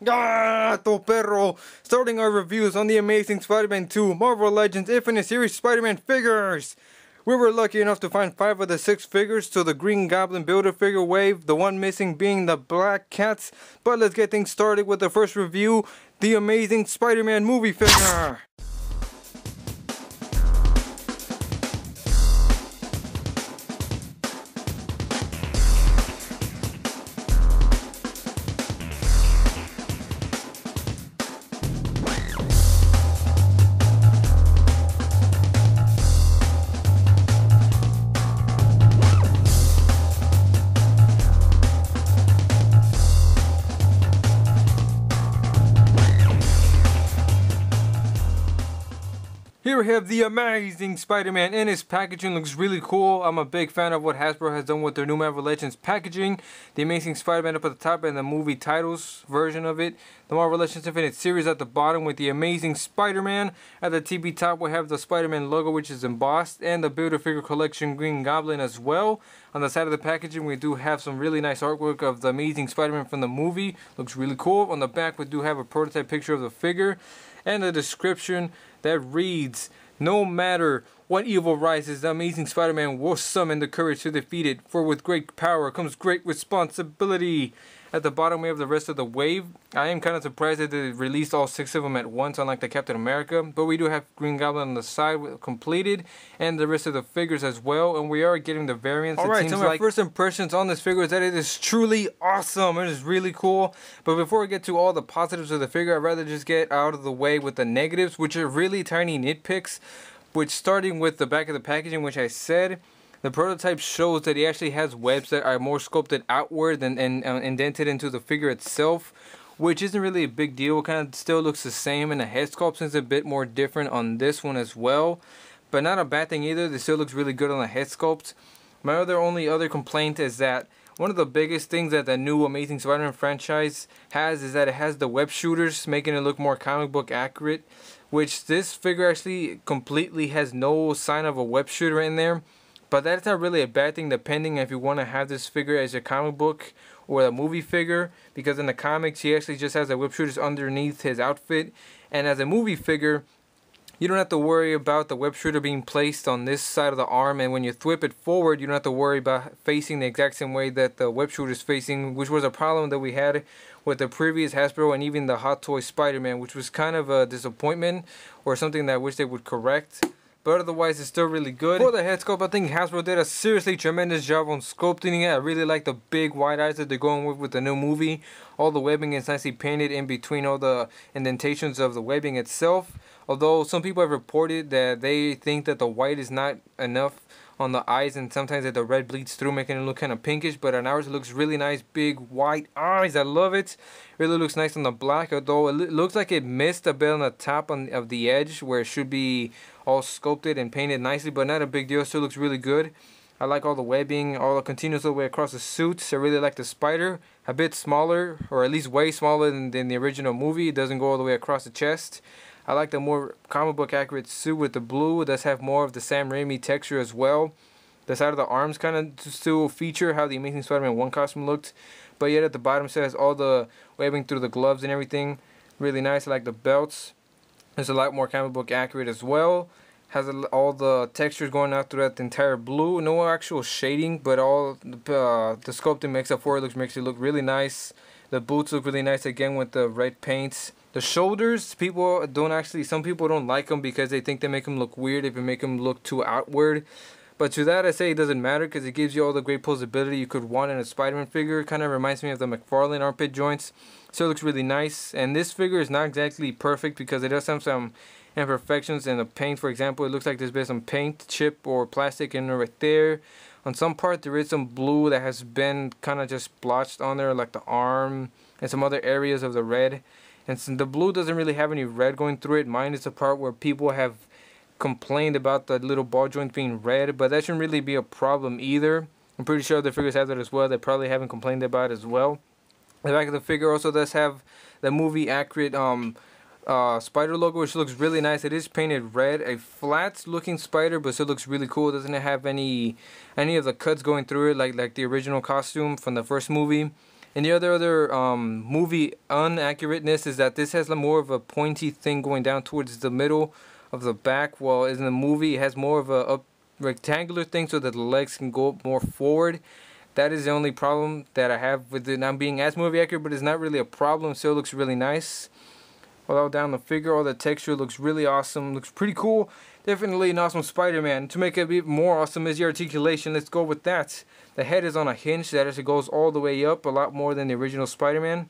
Gato perro! Starting our reviews on the Amazing Spider-Man 2 Marvel Legends Infinite Series Spider-Man figures! We were lucky enough to find 5 of the 6 figures to the Green Goblin Build-A-Figure wave, the one missing being the Black Cats. But let's get things started with the first review, the Amazing Spider-Man movie figure! Here we have the Amazing Spider-Man, and his packaging looks really cool. I'm a big fan of what Hasbro has done with their new Marvel Legends packaging. The Amazing Spider-Man up at the top and the movie titles version of it. The Marvel Legends Infinite Series at the bottom with the Amazing Spider-Man. At the TB top we have the Spider-Man logo, which is embossed, and the Build-A-Figure Collection Green Goblin as well. On the side of the packaging we do have some really nice artwork of the Amazing Spider-Man from the movie. Looks really cool. On the back we do have a prototype picture of the figure. And a description that reads, "No matter what evil rises, the Amazing Spider-Man will summon the courage to defeat it, for with great power comes great responsibility." At the bottom we have the rest of the wave. I am kind of surprised that they released all 6 of them at once, unlike the Captain America. But we do have Green Goblin on the side completed, and the rest of the figures as well. And we are getting the variants. Alright, so my first impressions on this figure is that it is truly awesome. It is really cool. But before we get to all the positives of the figure, I'd rather just get out of the way with the negatives, which are really tiny nitpicks. Which, starting with the back of the packaging, which I said, the prototype shows that he actually has webs that are more sculpted outward and indented into the figure itself, which isn't really a big deal. It kind of still looks the same, and the head sculpt is a bit more different on this one as well. But not a bad thing either. It still looks really good on the head sculpt. My only other complaint is that one of the biggest things that the new Amazing Spider-Man franchise has is that it has the web shooters, making it look more comic book accurate, which this figure actually completely has no sign of a web shooter in there. But that's not really a bad thing, depending if you want to have this figure as a comic book or a movie figure, because in the comics he actually just has the web shooters underneath his outfit, and as a movie figure you don't have to worry about the web shooter being placed on this side of the arm, and when you whip it forward you don't have to worry about facing the exact same way that the web shooter is facing, which was a problem that we had with the previous Hasbro and even the Hot Toy Spider-Man, which was kind of a disappointment or something that I wish they would correct. But otherwise it's still really good. For the head sculpt, I think Hasbro did a seriously tremendous job on sculpting it. I really like the big wide eyes that they're going with the new movie. All the webbing is nicely painted in between all the indentations of the webbing itself. Although some people have reported that they think that the white is not enough on the eyes, and sometimes that the red bleeds through, making it look kind of pinkish. But on ours it looks really nice, big white eyes. I love it. Really looks nice on the black, although it looks like it missed a bit on the top of the edge where it should be all sculpted and painted nicely, but not a big deal. Still looks really good. I like all the webbing, all the continues all the way across the suits. I really like the spider, a bit smaller, or at least way smaller than the original movie. It doesn't go all the way across the chest. I like the more comic book accurate suit with the blue. It does have more of the Sam Raimi texture as well. The side of the arms kind of still feature how the Amazing Spider-Man 1 costume looked, but yet at the bottom it has all the webbing through the gloves and everything. Really nice. I like the belts. It's a lot more comic book accurate as well. Has all the textures going out throughout the entire blue. No actual shading, but all the sculpting makes up for it. Makes it look really nice. The boots look really nice again with the red paints. The shoulders, some people don't like them because they think they make them look weird if you make them look too outward. But to that I say it doesn't matter, because it gives you all the great posability you could want in a Spider-Man figure. Kind of reminds me of the McFarlane armpit joints. So it looks really nice. And this figure is not exactly perfect because it does have some imperfections in the paint. For example, it looks like there's been some paint chip or plastic in there right there. On some part there is some blue that has been kind of just blotched on there, like the arm and some other areas of the red. And since the blue doesn't really have any red going through it, mine is the part where people have complained about the little ball joint being red, but that shouldn't really be a problem either. I'm pretty sure the figures have that as well. They probably haven't complained about it as well. The back of the figure also does have the movie accurate spider logo, which looks really nice. It is painted red, a flat looking spider, but still looks really cool. It doesn't have any of the cuts going through it like the original costume from the first movie. And the other movie inaccurateness is that this has more of a pointy thing going down towards the middle of the back, while in the movie it has more of a rectangular thing so that the legs can go up more forward. That is the only problem that I have with it not being as movie accurate, but it's not really a problem. Still looks really nice. All down the figure, all the texture looks really awesome. Looks pretty cool. Definitely an awesome Spider-Man. To make it a bit more awesome is the articulation. Let's go with that. The head is on a hinge that actually goes all the way up, a lot more than the original Spider-Man.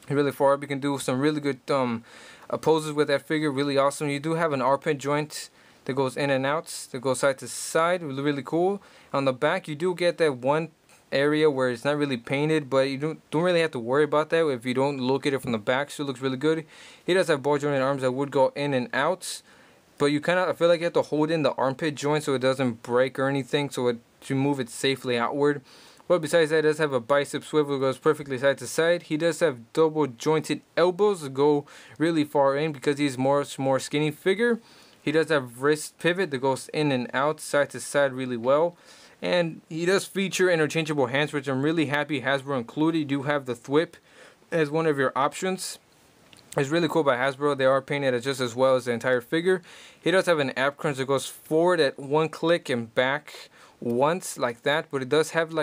Really far up. You can do some really good poses with that figure. Really awesome. You do have an armpit joint that goes in and out, that goes side to side. Really cool. On the back, you do get that one area where it's not really painted, but you don't really have to worry about that if you don't look at it from the back. So it looks really good. He does have ball jointed arms that would go in and out, but you I feel like you have to hold in the armpit joint so it doesn't break or anything, so to move it safely outward. But besides that, it does have a bicep swivel that goes perfectly side to side. He does have double jointed elbows that go really far in because he's more skinny figure. He does have wrist pivot that goes in and out, side to side really well. And he does feature interchangeable hands, which I'm really happy Hasbro included. You do have the thwip as one of your options. It's really cool by Hasbro. They are painted just as well as the entire figure. He does have an ab crunch that goes forward at one click and back once like that. But it does have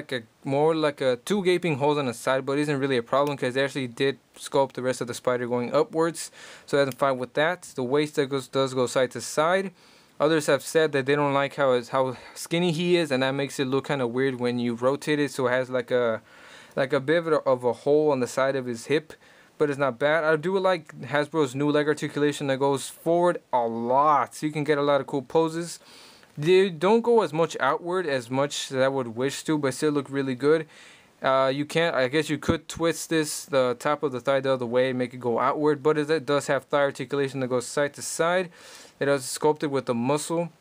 more like a two gaping holes on the side, but it isn't really a problem because they actually did sculpt the rest of the spider going upwards. So that's fine with that. The waist that does go side to side. Others have said that they don't like how skinny he is, and that makes it look kind of weird when you rotate it. So it has like a bit of a hole on the side of his hip, but it's not bad. I do like Hasbro's new leg articulation that goes forward a lot, so you can get a lot of cool poses. They don't go as much outward as much as I would wish to, but still look really good. You can't. I guess you could twist the top of the thigh the other way and make it go outward, but it does have thigh articulation that goes side to side. It is sculpted with the muscle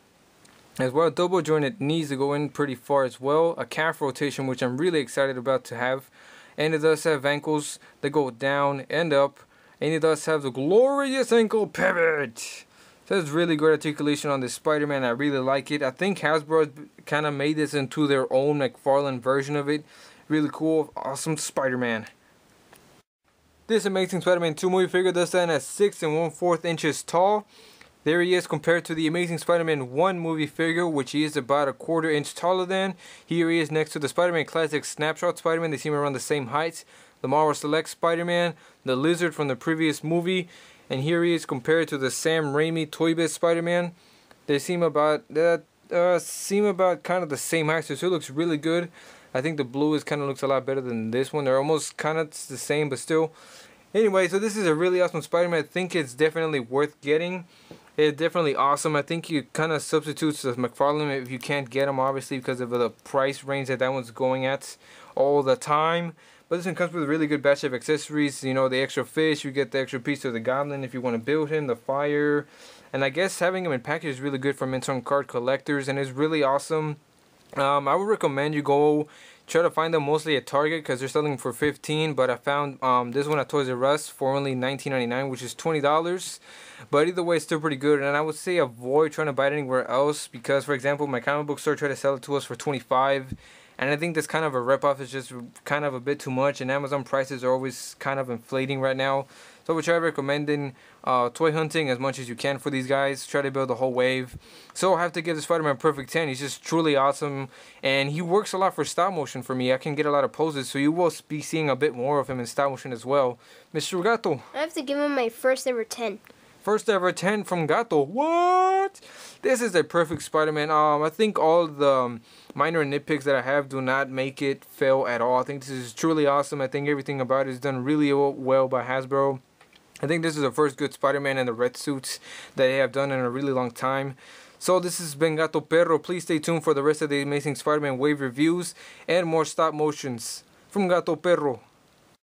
as well. Double jointed knees that go in pretty far as well. A calf rotation, which I'm really excited about to have. And it does have ankles that go down and up. And it does have the glorious ankle pivot. So that's really good articulation on this Spider-Man. I really like it. I think Hasbro kind of made this into their own McFarlane version of it. Really cool, awesome Spider-Man. This Amazing Spider-Man 2 movie figure does stand at 6 1/4 inches tall. There he is compared to the Amazing Spider-Man 1 movie figure, which he is about 1/4 inch taller than. Here he is next to the Spider-Man Classic Snapshot Spider-Man. They seem around the same height. The Marvel Select Spider-Man, the Lizard from the previous movie, and here he is compared to the Sam Raimi Toy Biz Spider-Man. They seem about kind of the same height, so it still looks really good. I think the blue kind of looks a lot better than this one. They're almost kind of the same, but still. Anyway, so this is a really awesome Spider-Man. I think it's definitely worth getting. It's definitely awesome. I think you kind of substitutes the McFarlane if you can't get them, obviously, because of the price range that one's going at all the time. But this one comes with a really good batch of accessories. You know, the extra fish, you get the extra piece of the Goblin if you want to build him, the fire. And I guess having him in package is really good for mint card collectors, and it's really awesome. I would recommend you go try to find them mostly at Target because they're selling for $15, but I found this one at Toys R Us for only $19.99, which is $20. But either way, it's still pretty good, and I would say avoid trying to buy it anywhere else because, for example, my comic book store tried to sell it to us for $25, and I think that's kind of a ripoff. It's just kind of a bit too much, and Amazon prices are always kind of inflating right now. So I would try recommending toy hunting as much as you can for these guys. Try to build the whole wave. So I have to give the Spider-Man a perfect 10. He's just truly awesome, and he works a lot for stop motion for me. I can get a lot of poses, so you will be seeing a bit more of him in stop motion as well. Mr. Gato. I have to give him my first ever 10. First ever 10 from Gato. What? This is a perfect Spider-Man. I think all the minor nitpicks that I have do not make it fail at all. I think this is truly awesome. I think everything about it is done really well by Hasbro. I think this is the first good Spider-Man in the red suits that they have done in a really long time. So this has been Gato Perro. Please stay tuned for the rest of the Amazing Spider-Man wave reviews and more stop motions from Gato Perro.